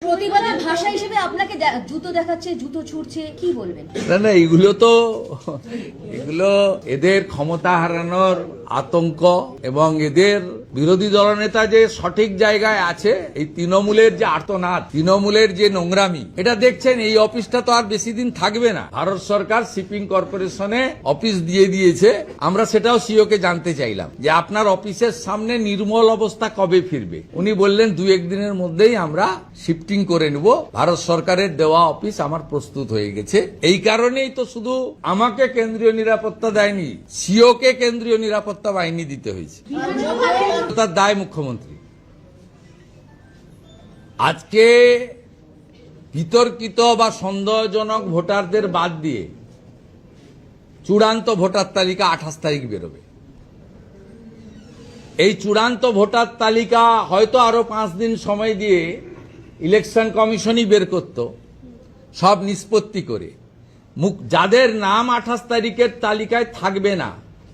প্রতিবাদের ভাষা হিসেবে আপনাকে জুতো দেখাচ্ছে, জুতো ছুড়ছে, কি বলবেন? না এগুলো এদের ক্ষমতা হারানোর আতঙ্ক এবং এদের বিরোধী দলনেতা যে সঠিক জায়গায় আছে, এই তৃণমূলের যে আর্তনাদ, তৃণমূলের যে নোংরামি, এটা দেখছেন। এই অফিসটা তো আর বেশি দিন থাকবে না। ভারত সরকার শিপিং কর্পোরেশনে অফিস দিয়ে দিয়েছে। আমরা সেটাও সিওকে জানতে চাইলাম যে আপনার অফিসের সামনে নির্মল অবস্থা কবে ফিরবে। উনি বললেন 2-1 দিনের মধ্যেই আমরা শিফটিং করে নেব। ভারত সরকারের দেওয়া অফিস আমার প্রস্তুত হয়ে গেছে। এই কারণেই তো শুধু আমাকে কেন্দ্রীয় নিরাপত্তা দেয়নি, সিওকে কেন্দ্রীয় নিরাপত্তা বাহিনী দিতে হয়েছে। তার দায় মুখ্যমন্ত্রী। আজকে বিতর্কিত বা সন্দেহজনক ভোটারদের বাদ দিয়ে চূড়ান্ত ভোটার তালিকা 28 তারিখ বেরোবে। এই চূড়ান্ত ভোটার তালিকা হয়তো আরো 5 দিন সময় দিয়ে ইলেকশন কমিশনই বের করত, সব নিষ্পত্তি করে। যাদের নাম 28 তারিখের তালিকায় থাকবে না,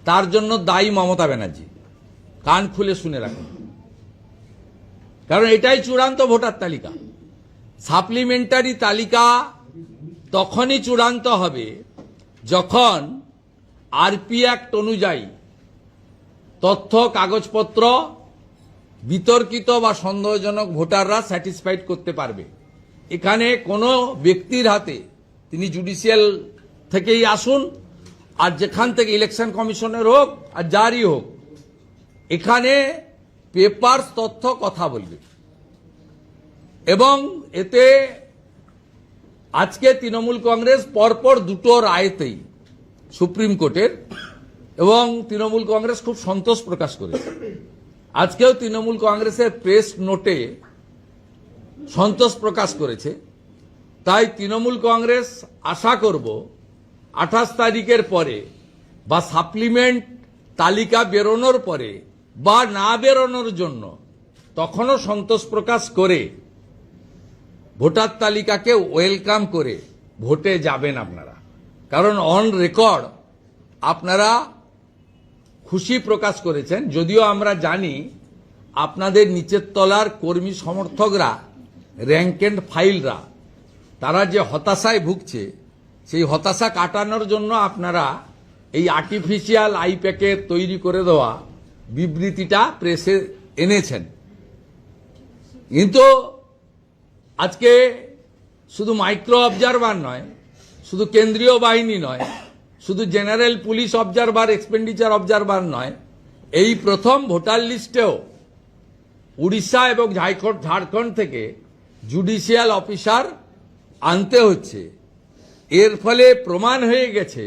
তার জন্য দায়ী মমতা ব্যানার্জি। কান খুলে শুনে রাখুন, কারণ এটাই চূড়ান্ত ভোটার তালিকা। সাপ্লিমেন্টারি তালিকা তখনই চূড়ান্ত হবে যখন আরপি অ্যাক্ট অনুযায়ী তথ্য কাগজপত্র বিতর্কিত বা সন্দেহজনক ভোটাররা স্যাটিসফাইড করতে পারবে। এখানে কোনো ব্যক্তির হাতে, তিনি জুডিশিয়াল থেকেই আসুন আর যেখান থেকে ইলেকশন কমিশনের হোক আর যারই হোক, এখানে পেপারস তথ্য কথা বলবে। এবং এতে আজকে তৃণমূল কংগ্রেস পরপর দুটো রায়তেই সুপ্রিম কোর্টের, এবং তৃণমূল কংগ্রেস খুব সন্তোষ প্রকাশ করেছে। আজকেও তৃণমূল কংগ্রেসের প্রেস নোটে সন্তোষ প্রকাশ করেছে। তাই তৃণমূল কংগ্রেস আশা করব 28 তারিখের পরে বা সাপ্লিমেন্ট তালিকা বেরোনোর পরে বা না বেরোনোর জন্য তখনও সন্তোষ প্রকাশ করে ভোটার তালিকাকে ওয়েলকাম করে ভোটে যাবেন আপনারা। কারণ অন রেকর্ড আপনারা খুশি প্রকাশ করেছেন। যদিও আমরা জানি আপনাদের নিচের তলার কর্মী সমর্থকরা, র্যাঙ্ক এন্ড ফাইলরা, তারা যে হতাশায় ভুগছে, সেই হতাশা কাটানোর জন্য আপনারা এই আর্টিফিশিয়াল আইপ্যাকের তৈরি করে দেওয়া বিবৃতিটা প্রেসে এনেছেন। কিন্তু আজকে শুধু মাইক্রো অবজারভার নয়, শুধু কেন্দ্রীয় বাহিনী নয়, শুধু general police observer, expenditure observer নয়, এই প্রথম ভোটার লিস্টেও উড়িষ্যা এবং ঝাড়খণ্ড থেকে জুডিশিয়াল অফিসার আনতে হচ্ছে। এর ফলে প্রমাণ হয়ে গেছে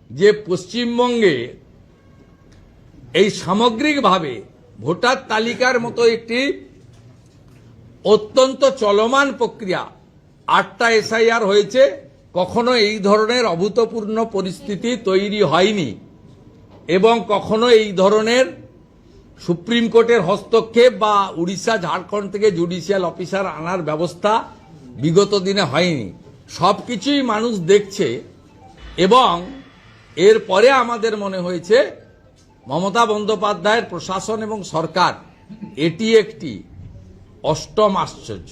যে পশ্চিমবঙ্গে এই সামগ্রিকভাবে ভোটার তালিকার মতো একটি অত্যন্ত চলমান প্রক্রিয়া, 8টা এসআইআর হয়েছে, কখনো এই ধরনের অভূতপূর্ণ পরিস্থিতি তৈরি হয়নি এবং কখনো এই ধরনের সুপ্রিম কোর্টের হস্তক্ষেপ বা উড়িষ্যা ঝাড়খণ্ড থেকে জুডিশিয়াল অফিসার আনার ব্যবস্থা বিগত দিনে হয়নি। সবকিছুই মানুষ দেখছে এবং এরপরে আমাদের মনে হয়েছে মমতা বন্দ্যোপাধ্যায়ের প্রশাসন এবং সরকার এটি একটি অষ্টম আশ্চর্য।